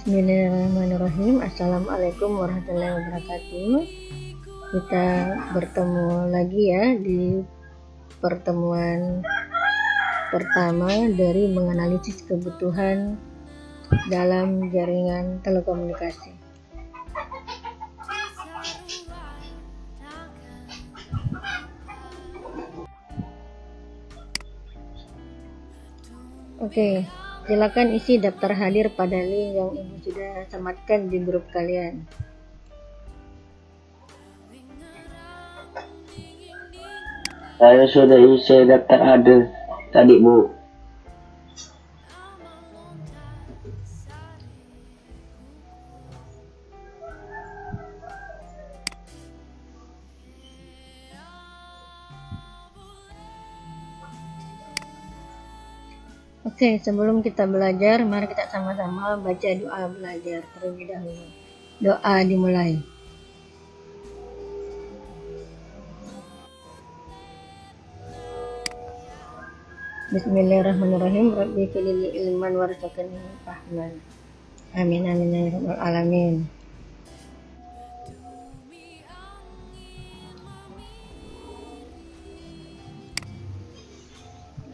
Bismillahirrahmanirrahim. Assalamualaikum warahmatullahi wabarakatuh. Kita bertemu lagi ya di pertemuan pertama dari menganalisis kebutuhan dalam jaringan telekomunikasi. Oke, silakan isi daftar hadir pada link yang Ibu sudah sematkan di grup kalian. Saya sudah isi daftar hadir tadi, Bu. Oke, sebelum kita belajar, mari kita sama-sama baca doa belajar terlebih dahulu. Doa dimulai. Bismillahirrahmanirrahim. Rabbi qilili ilman warzuqni fahman. Amin amin ya rabbal alamin.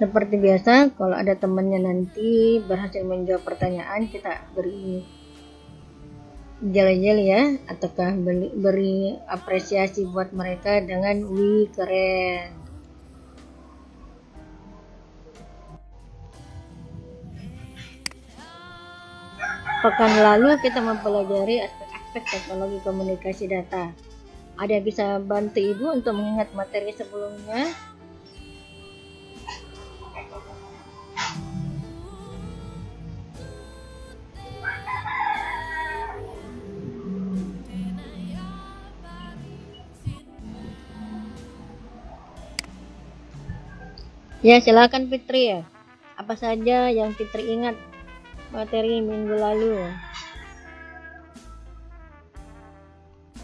Seperti biasa, kalau ada temannya nanti berhasil menjawab pertanyaan, kita beri jeli-jeli ya, ataukah beri apresiasi buat mereka dengan wih keren. Pekan lalu kita mempelajari aspek-aspek teknologi komunikasi data. Ada yang bisa bantu Ibu untuk mengingat materi sebelumnya? Ya, silakan Fitri ya. Apa saja yang Fitri ingat materi minggu lalu?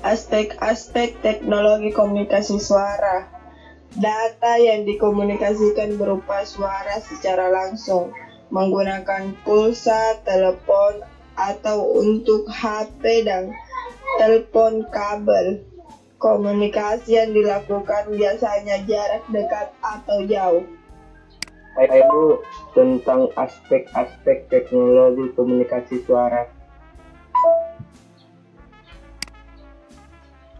Aspek-aspek teknologi komunikasi suara. Data yang dikomunikasikan berupa suara secara langsung menggunakan pulsa, telepon, atau untuk HP dan telepon kabel. Komunikasi yang dilakukan biasanya jarak dekat atau jauh. Bu, tentang aspek-aspek teknologi komunikasi suara.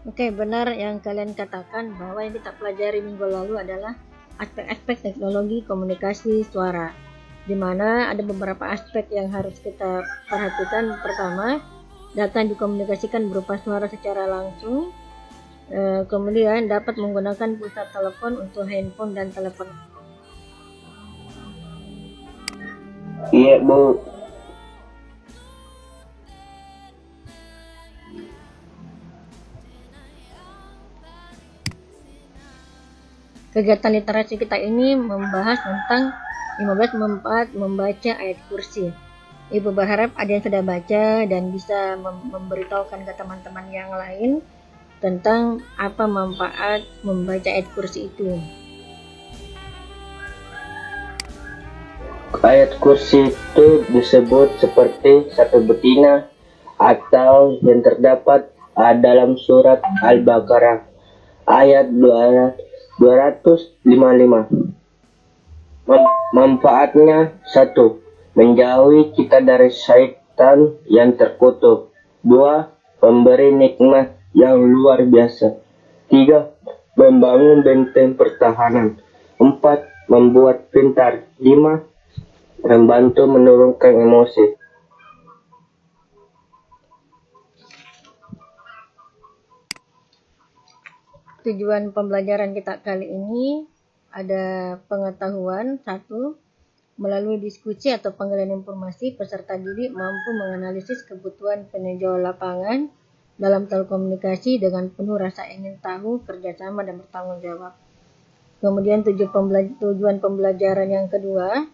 Oke, benar yang kalian katakan bahwa yang kita pelajari minggu lalu adalah aspek-aspek teknologi komunikasi suara, di mana ada beberapa aspek yang harus kita perhatikan. Pertama, data yang dikomunikasikan berupa suara secara langsung, kemudian dapat menggunakan pulsa telepon untuk handphone dan telepon. Iya, Bu. Kegiatan literasi kita ini membahas tentang 15 manfaat membaca ayat kursi. Ibu berharap ada yang sudah baca dan bisa memberitahukan ke teman-teman yang lain tentang apa manfaat membaca ayat kursi itu. Ayat kursi itu disebut seperti satu betina atau yang terdapat dalam surat Al-Baqarah ayat 255. Manfaatnya: 1. Menjauhi kita dari syaitan yang terkutuk. 2. Memberi nikmat yang luar biasa. 3. Membangun benteng pertahanan. 4. Membuat pintar. 5. Membantu menurunkan emosi. Tujuan pembelajaran kita kali ini ada pengetahuan. 1. Melalui diskusi atau penggalian informasi, peserta didik mampu menganalisis kebutuhan peninjau lapangan dalam telekomunikasi dengan penuh rasa ingin tahu, kerjasama, dan bertanggung jawab. Kemudian tujuan pembelajaran yang kedua,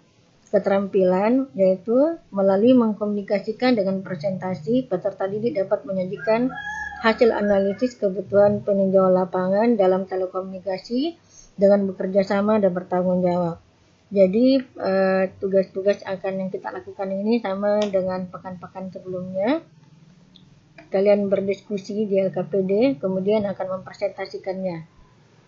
keterampilan, yaitu melalui mengkomunikasikan dengan presentasi, peserta didik dapat menyajikan hasil analisis kebutuhan peninjau lapangan dalam telekomunikasi dengan bekerja sama dan bertanggung jawab. Jadi tugas-tugas yang kita lakukan ini sama dengan pekan-pekan sebelumnya. Kalian berdiskusi di LKPD, kemudian akan mempresentasikannya.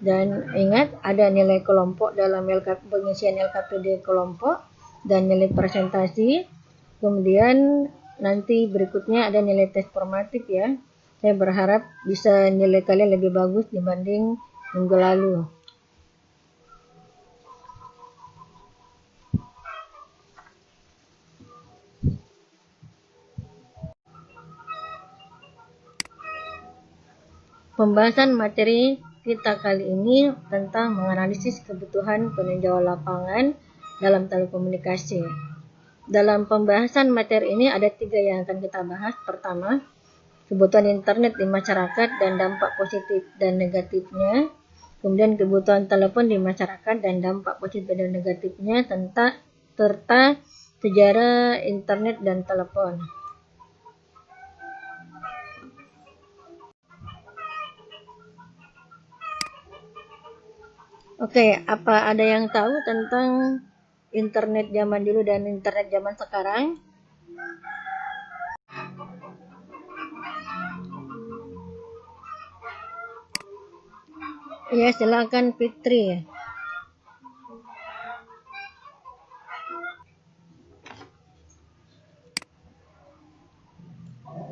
Dan ingat, ada nilai kelompok dalam pengisian LKPD kelompok dan nilai presentasi. Kemudian nanti berikutnya ada nilai tes formatif ya. Saya berharap bisa nilai kalian lebih bagus dibanding minggu lalu. Pembahasan materi kita kali ini tentang menganalisis kebutuhan peninjauan lapangan dalam telekomunikasi. Dalam pembahasan materi ini ada 3 yang akan kita bahas. Pertama, kebutuhan internet di masyarakat dan dampak positif dan negatifnya. Kemudian kebutuhan telepon di masyarakat dan dampak positif dan negatifnya, serta sejarah internet dan telepon. Oke, apa ada yang tahu tentang internet zaman dulu dan internet zaman sekarang? Ya, silakan Fitri.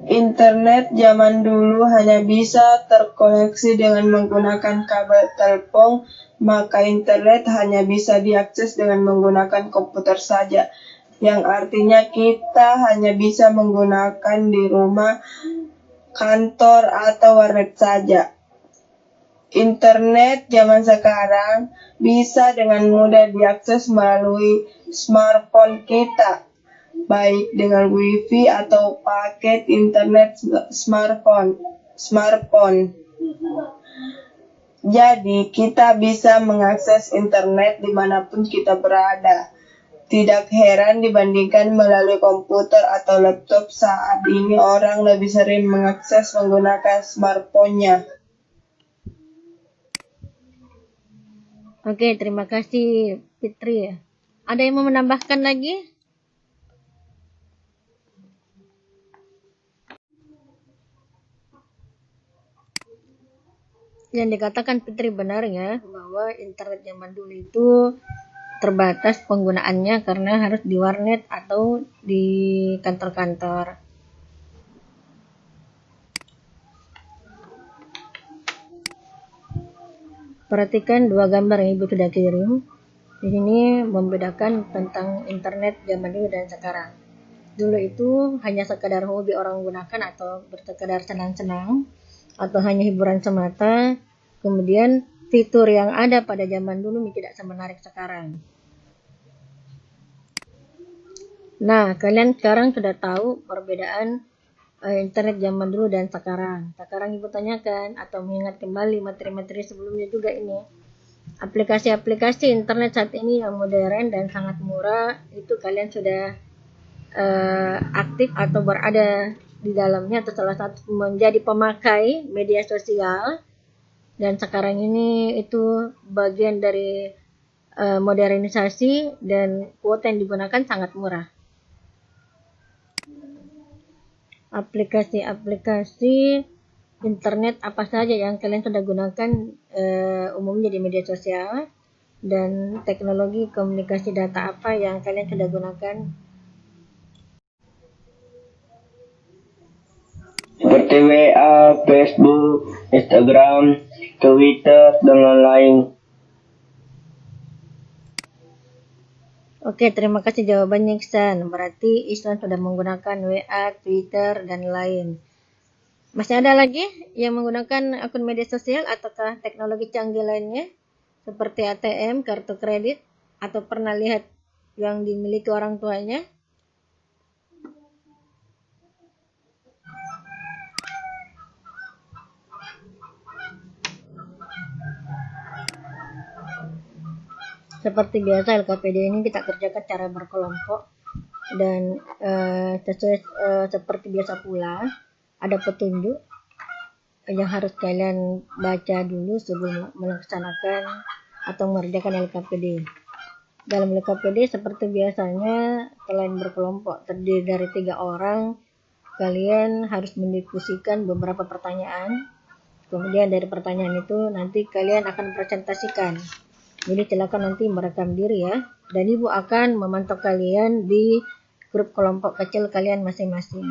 Internet zaman dulu hanya bisa terkoneksi dengan menggunakan kabel telepon, maka internet hanya bisa diakses dengan menggunakan komputer saja, yang artinya kita hanya bisa menggunakan di rumah, kantor, atau warnet saja. Internet zaman sekarang bisa dengan mudah diakses melalui smartphone kita, baik dengan Wi-Fi atau paket internet smartphone. Jadi, kita bisa mengakses internet dimanapun kita berada. Tidak heran dibandingkan melalui komputer atau laptop, saat ini orang lebih sering mengakses menggunakan smartphone-nya. Oke, terima kasih Fitri. Ada yang mau menambahkan lagi? Yang dikatakan Fitri benar ya, bahwa internet zaman dulu itu terbatas penggunaannya karena harus di warnet atau di kantor-kantor. Perhatikan 2 gambar yang Ibu sudah kirim. Di sini membedakan tentang internet zaman dulu dan sekarang. Dulu itu hanya sekadar hobi orang gunakan atau bersekadar senang-senang atau hanya hiburan semata. Kemudian fitur yang ada pada zaman dulu tidak semenarik sekarang. Nah, kalian sekarang sudah tahu perbedaan internet zaman dulu dan sekarang. Sekarang Ibu tanyakan atau mengingat kembali materi-materi sebelumnya juga ini. Aplikasi-aplikasi internet saat ini yang modern dan sangat murah, itu kalian sudah aktif atau berada di dalamnya atau salah satu menjadi pemakai media sosial. Dan sekarang ini itu bagian dari modernisasi dan kuota yang digunakan sangat murah. Aplikasi-aplikasi internet apa saja yang kalian sudah gunakan umumnya di media sosial, dan teknologi komunikasi data apa yang kalian sudah gunakan? Seperti WA, Facebook, Instagram, Twitter, dan lain-lain. Oke, terima kasih jawabannya Iksan. Berarti Iksan sudah menggunakan WA, Twitter, dan lain. Masih ada lagi yang menggunakan akun media sosial ataukah teknologi canggih lainnya seperti ATM, kartu kredit, atau pernah lihat yang dimiliki orang tuanya? Seperti biasa LKPD ini kita kerjakan cara berkelompok dan seperti biasa pula ada petunjuk yang harus kalian baca dulu sebelum melaksanakan atau mengerjakan LKPD. Dalam LKPD seperti biasanya, selain berkelompok terdiri dari 3 orang, kalian harus mendiskusikan beberapa pertanyaan. Kemudian dari pertanyaan itu nanti kalian akan presentasikan. Jadi silakan nanti merekam diri ya. Dan Ibu akan memantau kalian di grup kelompok kecil kalian masing-masing.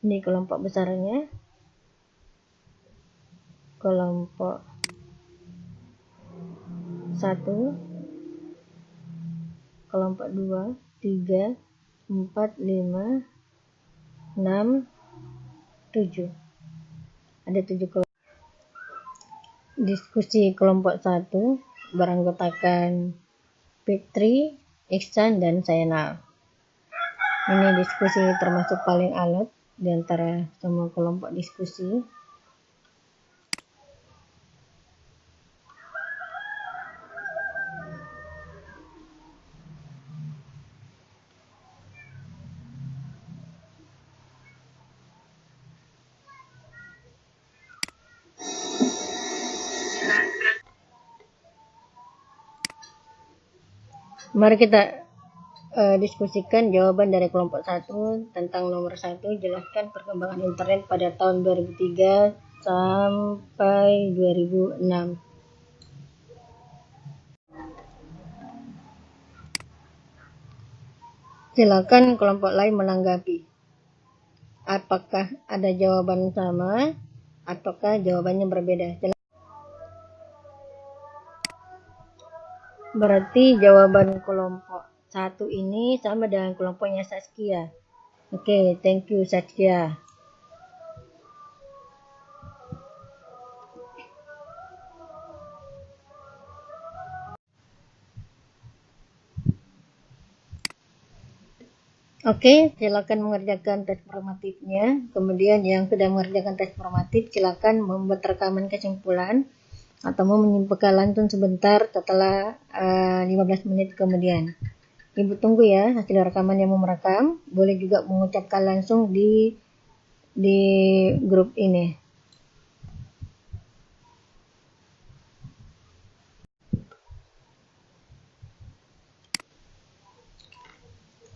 Ini kelompok besarnya. Kelompok 1, kelompok 2, 3, 4, 5, 6, 7. Ada 7 kelompok. Diskusi kelompok 1 beranggotakan Fitri, Iksan, dan Zainal. Ini diskusi termasuk paling alot di antara semua kelompok diskusi. Mari kita diskusikan jawaban dari kelompok 1 tentang nomor 1. Jelaskan perkembangan internet pada tahun 2003 sampai 2006. Silakan kelompok lain menanggapi. Apakah ada jawaban sama ataukah jawabannya berbeda? Berarti jawaban kelompok 1 ini sama dengan kelompoknya Saskia. Oke, thank you Saskia. Oke, silakan mengerjakan tes formatifnya. Kemudian yang sudah mengerjakan tes formatif, silakan membuat rekaman kesimpulan atau mau menyimpulkan langsung sebentar setelah 15 menit kemudian. Ibu tunggu ya hasil rekaman yang mau merekam. Boleh juga mengucapkan langsung di grup ini.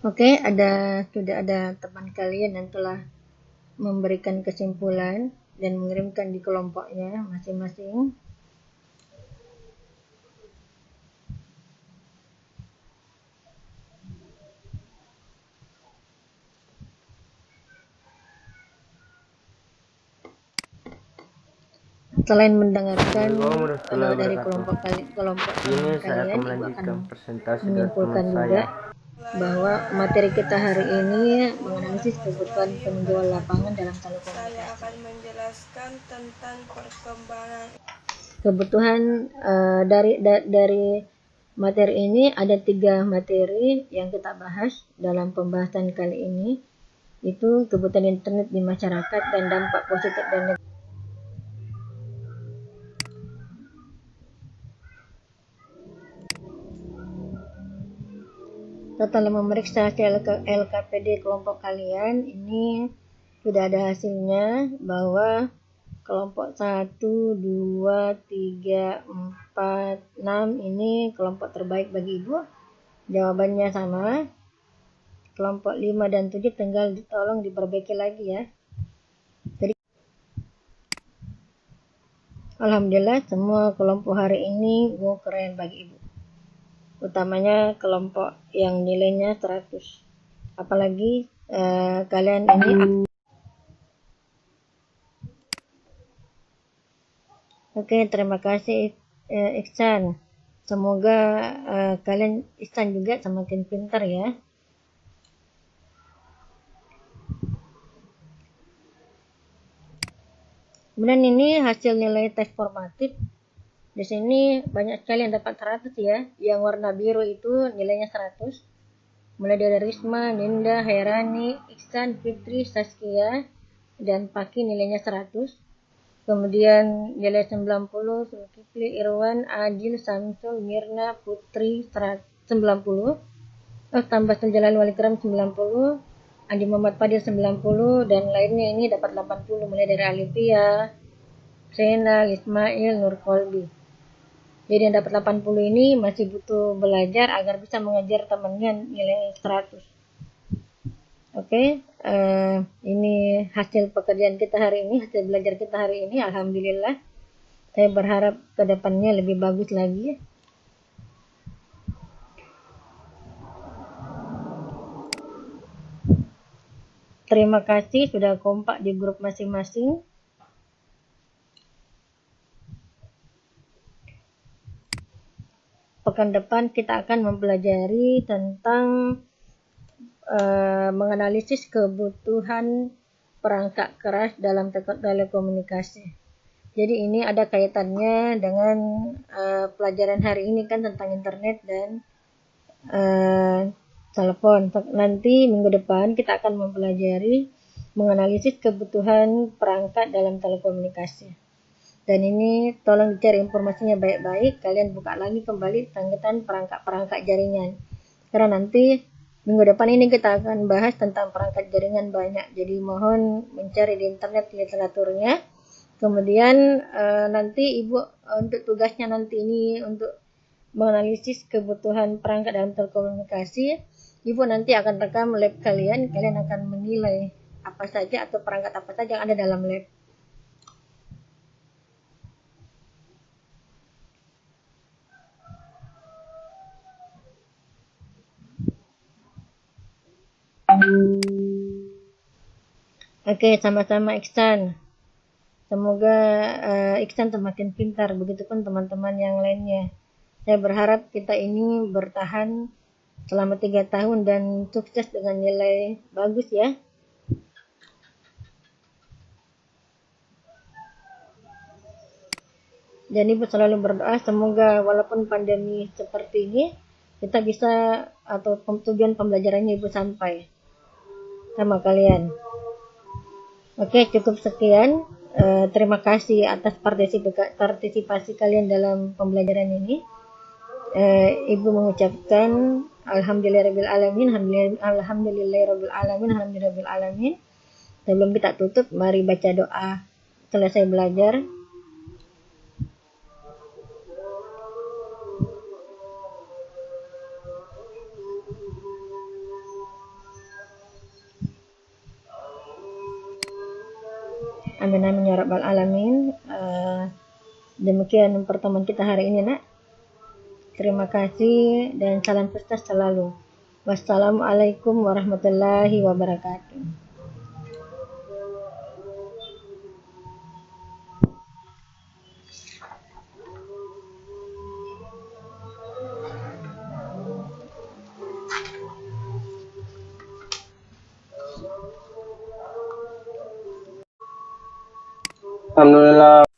Oke, sudah ada teman kalian yang telah memberikan kesimpulan dan mengirimkan di kelompoknya masing-masing. Selain mendengarkan dari kelompok Ini saya kalian, akan Ibu akan melanjutkan presentasi dari menyimpulkan teman juga saya. bahwa materi kita hari ini menganalisis kebutuhan penjual lapangan dalam Saya telekomunikasi. akan menjelaskan tentang perkembangan. Kebutuhan dari materi ini ada 3 materi yang kita bahas dalam pembahasan kali ini, itu kebutuhan internet di masyarakat dan dampak positif dan negatif. Setelah memeriksa hasil LKPD kelompok kalian, ini sudah ada hasilnya bahwa kelompok 1, 2, 3, 4, 6 ini kelompok terbaik bagi Ibu. Jawabannya sama. Kelompok 5 dan 7 tinggal tolong diperbaiki lagi ya. Jadi, alhamdulillah semua kelompok hari ini keren bagi Ibu. Utamanya kelompok yang nilainya 100. Apalagi kalian ini Oke, terima kasih Iksan. Semoga kalian Iksan juga semakin pintar ya. Kemudian ini hasil nilai tes formatif. Di sini banyak sekali yang dapat 100 ya. Yang warna biru itu nilainya 100. Mulai dari Risma, Ninda, Herani, Iksan, Fitri, Saskia, dan Paki nilainya 100. Kemudian nilai 90, Zulkifli, Irwan, Adil, Samsul, Mirna, Putri 90. Tambah Jalal Walikram 90. Andi Muhammad Fadil 90 dan lainnya ini dapat 80 mulai dari Alifia, Sena, Ismail, Nur Kolbi. Jadi yang dapat 80 ini masih butuh belajar agar bisa mengejar temannya nilai 100. Oke, ini hasil pekerjaan kita hari ini, hasil belajar kita hari ini. Alhamdulillah. Saya berharap ke depannya lebih bagus lagi. Terima kasih sudah kompak di grup masing-masing. Pekan depan kita akan mempelajari tentang menganalisis kebutuhan perangkat keras dalam telekomunikasi. Jadi ini ada kaitannya dengan pelajaran hari ini kan tentang internet dan telepon. Nanti minggu depan kita akan mempelajari menganalisis kebutuhan perangkat dalam telekomunikasi. Dan ini tolong dicari informasinya baik-baik. Kalian buka lagi kembali tentang perangkat-perangkat jaringan. Karena nanti minggu depan ini kita akan bahas tentang perangkat jaringan banyak. Jadi mohon mencari di internet literaturnya. Kemudian nanti Ibu untuk tugasnya nanti ini untuk menganalisis kebutuhan perangkat dalam telekomunikasi, Ibu nanti akan rekam lab kalian akan menilai apa saja atau perangkat apa saja yang ada dalam lab. Oke, sama-sama Iksan. Semoga Iksan semakin pintar, begitupun teman-teman yang lainnya. Saya berharap kita ini bertahan selama 3 tahun dan sukses dengan nilai bagus ya. Dan Ibu selalu berdoa semoga walaupun pandemi seperti ini, kita bisa atau tujuan pembelajarannya Ibu sampai sama kalian. Oke, cukup sekian. Terima kasih atas partisipasi kalian dalam pembelajaran ini. Ibu mengucapkan alhamdulillahirabbil alamin. Sebelum kita tutup, mari baca doa selesai belajar. Amin amin ya rabbal alamin. Demikian pertemuan kita hari ini, Nak. Terima kasih dan salam sukses selalu. Wassalamualaikum warahmatullahi wabarakatuh. Alhamdulillah.